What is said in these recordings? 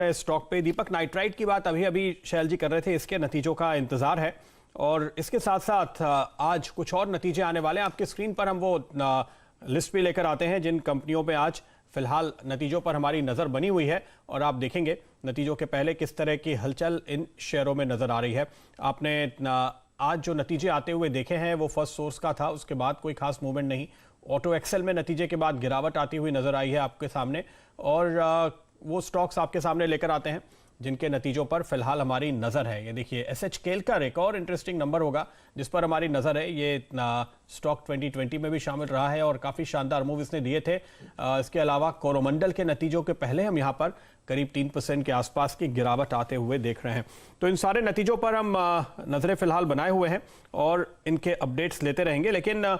Stock पे दीपक nitrite की बात अभी अभी शैल जी कर रहे थे, इसके नतीजों का इंतजार है और इसके साथ साथ आज कुछ और नतीजे आने वाले हैं। आपके स्क्रीन पर हम वो लिस्ट भी लेकर आते हैं जिन कंपनियों पे आज फिलहाल नतीजों पर हमारी नज़र बनी हुई है और आप देखेंगे नतीजों के पहले किस तरह की हलचल इन शेयरों में नज़र आ रही है। आपने आज जो नतीजे आते हुए देखे हैं वो फर्स्ट सोर्स का था, उसके बाद कोई खास मूवमेंट नहीं। ऑटो एक्सेल में नतीजे के बाद गिरावट आती हुई नज़र आई है आपके सामने और वो स्टॉक्स आपके सामने लेकर आते हैं जिनके नतीजों पर फिलहाल हमारी नज़र है। ये देखिए एसएच केलकर एक और इंटरेस्टिंग नंबर होगा जिस पर हमारी नज़र है। ये स्टॉक 2020 में भी शामिल रहा है और काफ़ी शानदार मूव इसने दिए थे। इसके अलावा कोरोमंडल के नतीजों के पहले हम यहाँ पर करीब 3% के आसपास की गिरावट आते हुए देख रहे हैं। तो इन सारे नतीजों पर हम नज़रें फिलहाल बनाए हुए हैं और इनके अपडेट्स लेते रहेंगे। लेकिन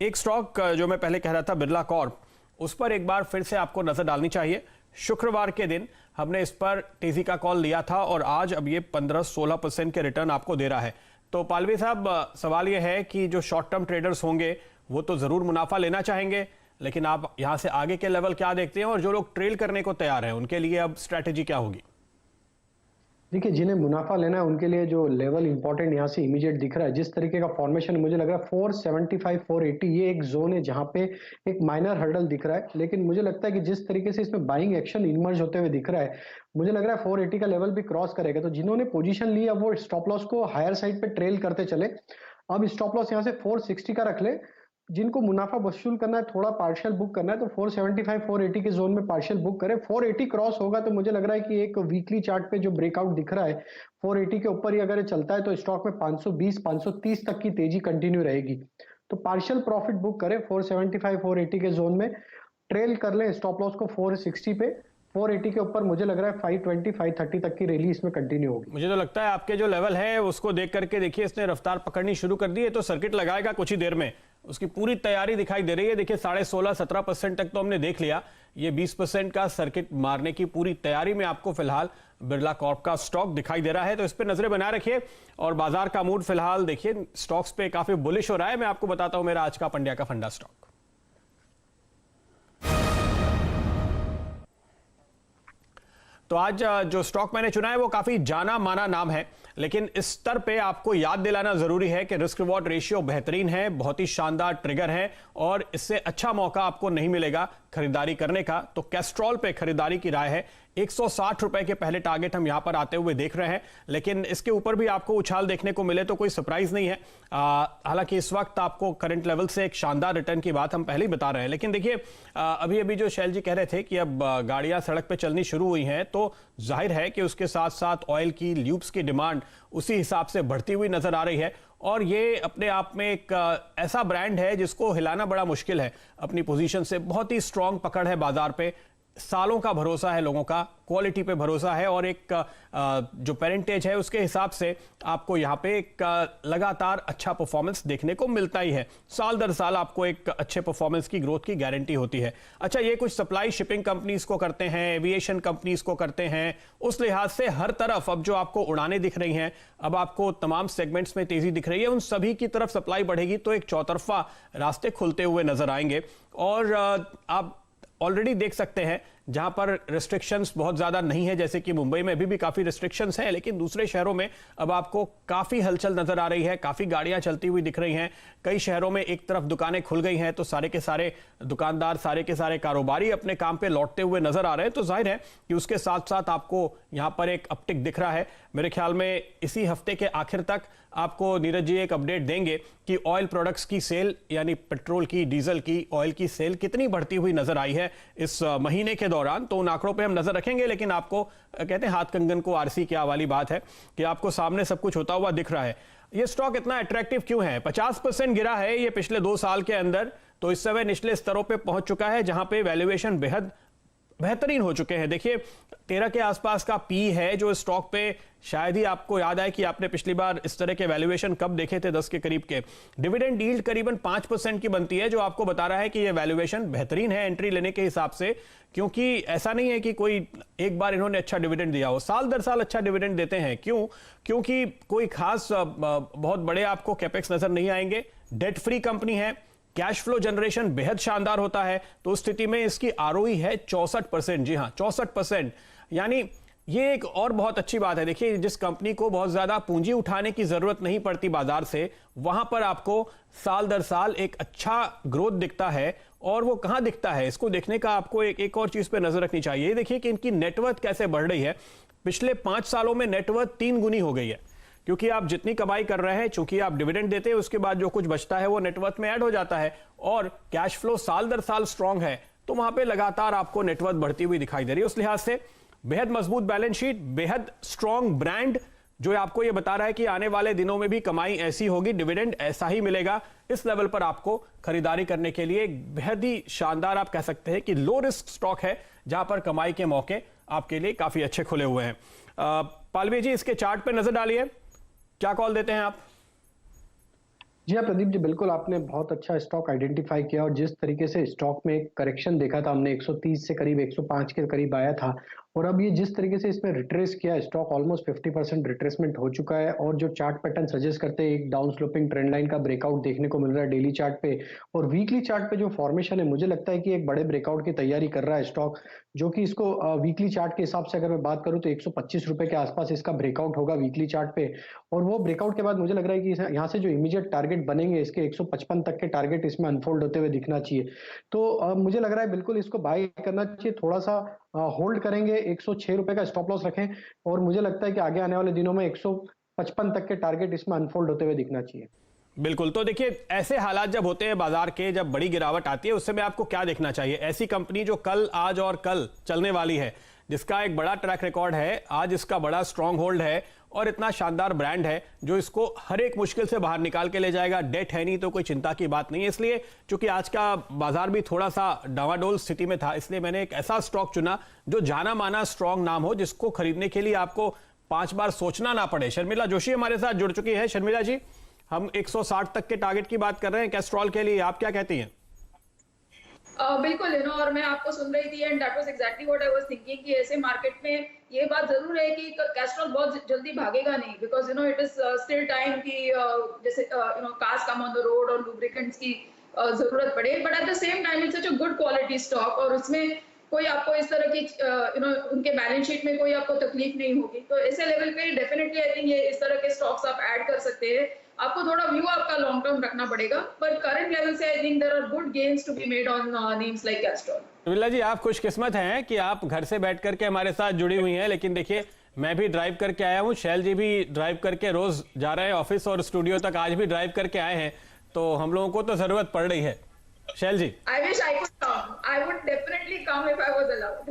एक स्टॉक जो मैं पहले कह रहा था बिरला कॉर्प, उस पर एक बार फिर से आपको नज़र डालनी चाहिए। शुक्रवार के दिन हमने इस पर तेजी का कॉल लिया था और आज अब ये 15-16% के रिटर्न आपको दे रहा है। तो पालवी साहब, सवाल ये है कि जो शॉर्ट टर्म ट्रेडर्स होंगे वो तो ज़रूर मुनाफा लेना चाहेंगे, लेकिन आप यहां से आगे के लेवल क्या देखते हैं और जो लोग ट्रेल करने को तैयार हैं उनके लिए अब स्ट्रैटेजी क्या होगी? देखिए, जिन्हें मुनाफा लेना है उनके लिए जो लेवल इंपॉर्टेंट यहाँ से इमीडिएट दिख रहा है, जिस तरीके का फॉर्मेशन मुझे लग रहा है 475 480 ये एक जोन है जहां पे एक माइनर हर्डल दिख रहा है। लेकिन मुझे लगता है कि जिस तरीके से इसमें बाइंग एक्शन इमर्ज होते हुए दिख रहा है, मुझे लग रहा है 480 का लेवल भी क्रॉस करेगा। तो जिन्होंने पोजीशन ली अब वो स्टॉप लॉस को हायर साइड पे ट्रेल करते चले। अब स्टॉप लॉस यहाँ से 460 का रख ले। जिनको मुनाफा वसूल करना है, थोड़ा पार्शियल बुक करना है, तो 475 480 के जोन में पार्शियल बुक करें। 480 क्रॉस होगा तो मुझे लग रहा है कि एक वीकली चार्ट पे जो ब्रेकआउट दिख रहा है 480 के ऊपर ही अगर ये चलता है तो स्टॉक में 520 530 तक की तेजी कंटिन्यू रहेगी। तो पार्शियल प्रॉफिट बुक करें 475 480 के जोन में, ट्रेल कर लें स्टॉप लॉस को 460 पे। 480 के ऊपर मुझे लग रहा है 520 530 तक की रैली इसमें कंटिन्यू होगी। मुझे तो लगता है आपके जो लेवल है उसको देख करके देखिए इसने रफ्तार पकड़नी शुरू कर दी है, तो सर्किट लगाएगा कुछ ही देर में। उसकी पूरी तैयारी दिखाई दे रही है। देखिए 16.5-17% तक तो हमने देख लिया, ये 20% का सर्किट मारने की पूरी तैयारी में आपको फिलहाल बिरला कॉर्प का स्टॉक दिखाई दे रहा है। तो इस पर नजरें बनाए रखिए और बाजार का मूड फिलहाल देखिए स्टॉक्स पे काफी बुलिश हो रहा है। मैं आपको बताता हूं मेरा आज का पंड्या का फंडा स्टॉक। तो आज जो स्टॉक मैंने चुना है वो काफी जाना माना नाम है, लेकिन इस स्तर पे आपको याद दिलाना जरूरी है कि रिस्क रिवॉर्ड रेशियो बेहतरीन है, बहुत ही शानदार ट्रिगर है और इससे अच्छा मौका आपको नहीं मिलेगा खरीदारी करने का। तो कैस्ट्रॉल पे खरीदारी की राय है। 160 रुपए के पहले टारगेट हम यहां पर आते हुए देख रहे हैं, लेकिन इसके ऊपर भी आपको उछाल देखने को मिले तो कोई सरप्राइज नहीं है। हालांकि इस वक्त आपको करंट लेवल से एक शानदार रिटर्न की बात हम पहले ही बता रहे हैं। लेकिन देखिए अभी अभी जो शैल जी कह रहे थे कि अब गाड़ियां सड़क पे चलनी शुरू हुई हैं, तो जाहिर है कि उसके साथ साथ ऑयल की, ल्यूब्स की डिमांड उसी हिसाब से बढ़ती हुई नजर आ रही है और ये अपने आप में एक ऐसा ब्रांड है जिसको हिलाना बड़ा मुश्किल है। अपनी पोजीशन से बहुत ही स्ट्रांग पकड़ है बाजार पे, सालों का भरोसा है लोगों का, क्वालिटी पे भरोसा है और एक जो पेरेंटेज है उसके हिसाब से आपको यहाँ पे एक लगातार अच्छा परफॉर्मेंस देखने को मिलता ही है। साल दर साल आपको एक अच्छे परफॉर्मेंस की ग्रोथ की गारंटी होती है। अच्छा, ये कुछ सप्लाई शिपिंग कंपनीज को करते हैं, एविएशन कंपनीज को करते हैं, उस लिहाज से हर तरफ अब जो आपको उड़ानें दिख रही हैं, अब आपको तमाम सेगमेंट्स में तेजी दिख रही है, उन सभी की तरफ सप्लाई बढ़ेगी तो एक चौतरफा रास्ते खुलते हुए नजर आएंगे। और आप ऑलरेडी देख सकते हैं जहां पर रिस्ट्रिक्शंस बहुत ज्यादा नहीं है, जैसे कि मुंबई में अभी भी काफी रिस्ट्रिक्शंस हैं, लेकिन दूसरे शहरों में अब आपको काफी हलचल नजर आ रही है, काफी गाड़ियां चलती हुई दिख रही हैं। कई शहरों में एक तरफ दुकानें खुल गई हैं तो सारे के सारे दुकानदार, सारे के सारे कारोबारी अपने काम पे लौटते हुए नजर आ रहे हैं। तो जाहिर है कि उसके साथ साथ आपको यहां पर एक अपटिक दिख रहा है। मेरे ख्याल में इसी हफ्ते के आखिर तक आपको नीरज जी एक अपडेट देंगे कि ऑयल प्रोडक्ट्स की सेल, यानी पेट्रोल की, डीजल की, ऑयल की सेल कितनी बढ़ती हुई नजर आई है इस महीने के दौरान। तो उन आंकड़ों पे हम नजर रखेंगे, लेकिन आपको कहते हैं हाथ कंगन को आरसी क्या वाली बात है कि आपको सामने सब कुछ होता हुआ दिख रहा है। ये स्टॉक इतना अट्रैक्टिव क्यों है? 50% गिरा है ये पिछले 2 साल के अंदर, तो इस समय निचले स्तरों पे पहुंच चुका है जहां पे वैल्यूएशन बेहद बेहतरीन हो चुके हैं। देखिए 13 के आसपास का पी है जो स्टॉक पे, शायद ही आपको याद आए कि आपने पिछली बार इस तरह के वैल्यूएशन कब देखे थे, 10 के करीब के। डिविडेंड यील्ड करीबन 5% की बनती है, जो आपको बता रहा है कि ये वैल्यूएशन बेहतरीन है एंट्री लेने के हिसाब से, क्योंकि ऐसा नहीं है कि कोई एक बार इन्होंने अच्छा डिविडेंड दिया हो, साल दर साल अच्छा डिविडेंड देते हैं। क्यों? क्योंकि कोई खास बहुत बड़े आपको कैपेक्स नजर नहीं आएंगे, डेट फ्री कंपनी है, कैश फ्लो जनरेशन बेहद शानदार होता है। तो उस स्थिति में इसकी आरओई है 64%। जी हां, 64%, यानी ये एक और बहुत अच्छी बात है। देखिए, जिस कंपनी को बहुत ज्यादा पूंजी उठाने की जरूरत नहीं पड़ती बाजार से, वहां पर आपको साल दर साल एक अच्छा ग्रोथ दिखता है। और वो कहां दिखता है, इसको देखने का आपको एक और चीज पे नजर रखनी चाहिए। ये देखिए कि इनकी नेटवर्थ कैसे बढ़ रही है। पिछले 5 सालों में नेटवर्थ 3 गुनी हो गई है, क्योंकि आप जितनी कमाई कर रहे हैं, चूंकि आप डिविडेंड देते हैं, उसके बाद जो कुछ बचता है वो नेटवर्थ में ऐड हो जाता है, और कैश फ्लो साल दर साल स्ट्रांग है, तो वहां पे लगातार आपको नेटवर्थ बढ़ती हुई दिखाई दे रही है। उस लिहाज से बेहद मजबूत बैलेंस शीट, बेहद स्ट्रांग ब्रांड, जो आपको ये बता रहा है कि आने वाले दिनों में भी कमाई ऐसी होगी, डिविडेंड ऐसा ही मिलेगा। इस लेवल पर आपको खरीदारी करने के लिए एक बेहद ही शानदार, आप कह सकते हैं कि लो रिस्क स्टॉक है, जहां पर कमाई के मौके आपके लिए काफी अच्छे खुले हुए हैं। पालवी जी, इसके चार्ट पे नजर डालिए, क्या कॉल देते हैं आप? जी हाँ प्रदीप जी, बिल्कुल आपने बहुत अच्छा स्टॉक आइडेंटिफाई किया, और जिस तरीके से स्टॉक में एक करेक्शन देखा था हमने, 130 से करीब 105 के करीब आया था, और अब ये जिस तरीके से इसमें रिट्रेस किया, स्टॉक ऑलमोस्ट 50% रिट्रेसमेंट हो चुका है। और जो चार्ट पैटर्न सजेस्ट करते हैं, एक डाउन स्लोपिंग ट्रेंड लाइन का ब्रेकआउट देखने को मिल रहा है डेली चार्ट पे, और वीकली चार्ट पे जो फॉर्मेशन है, मुझे लगता है कि एक बड़े ब्रेकआउट की तैयारी कर रहा है स्टॉक, जो कि इसको वीकली चार्ट के हिसाब से अगर मैं बात करूं तो 125 रुपए के आसपास इसका ब्रेकआउट होगा वीकली चार्ट पे। और वो ब्रेकआउट के बाद मुझे लग रहा है कि यहाँ से जो इमीडिएट टारगेट बनेंगे, इसके 155 तक के टारगेट इसमें अनफोल्ड होते हुए दिखना चाहिए। तो मुझे लग रहा है बिल्कुल इसको बाय करना चाहिए, थोड़ा सा होल्ड करेंगे, 106 रुपए का स्टॉप लॉस रखें, और मुझे लगता है कि आगे आने वाले दिनों में 155 तक के टारगेट इसमें अनफोल्ड होते हुए दिखना चाहिए। बिल्कुल। तो देखिए, ऐसे हालात जब होते हैं बाजार के, जब बड़ी गिरावट आती है, उस समय आपको क्या देखना चाहिए? ऐसी कंपनी जो कल, आज और कल चलने वाली है, जिसका एक बड़ा ट्रैक रिकॉर्ड है, आज इसका बड़ा स्ट्रांग होल्ड है, और इतना शानदार ब्रांड है जो इसको हर एक मुश्किल से बाहर निकाल के ले जाएगा। डेट है नहीं तो कोई चिंता की बात नहीं है। इसलिए चूंकि आज का बाजार भी थोड़ा सा डावाडोल स्थिति में था, इसलिए मैंने एक ऐसा स्टॉक चुना जो जाना माना स्ट्रांग नाम हो, जिसको खरीदने के लिए आपको 5 बार सोचना ना पड़े। शर्मिला जोशी हमारे साथ जुड़ चुकी है। शर्मिला जी, हम 160 तक के टारगेट की बात कर रहे हैं कैस्ट्रॉल के लिए, आप क्या कहती हैं? बिल्कुल, और मैं आपको सुन रही थी, and that was exactly what I was thinking कि ऐसे मार्केट में ये बात जरूर है कि कैस्ट्रॉल बहुत जल्दी भागेगा नहीं, because it is still time कि जैसे cars come on the road और लुब्रिकेंट्स की जरूरत पड़े, but at the same time it's such a good quality stock, और उसमें कोई आपको इस तरह की उनके बैलेंस शीट में कोई आपको तकलीफ नहीं होगी। तो ऐसे लेवल पे डेफिनेटली आई थिंक ये इस तरह के स्टॉक्स आप ऐड कर सकते हैं। आपको थोड़ा व्यू आपका लॉन्ग टर्म रखना पड़ेगा, पर करंट लेवल से I think there are good gains to be made on names like Castrol. Sharmila ji, आप खुशकिस्मत हैं कि आप घर से बैठ करके हमारे साथ जुड़ी हुई हैं, लेकिन देखिए, मैं भी ड्राइव करके आया हूं, शैल जी भी ड्राइव करके रोज जा रहे हैं ऑफिस और स्टूडियो तक, आज भी ड्राइव करके आए हैं, तो हम लोगों को तो जरूरत पड़ रही है। शैल जी, I wish I could come. I would definitely come if I was allowed.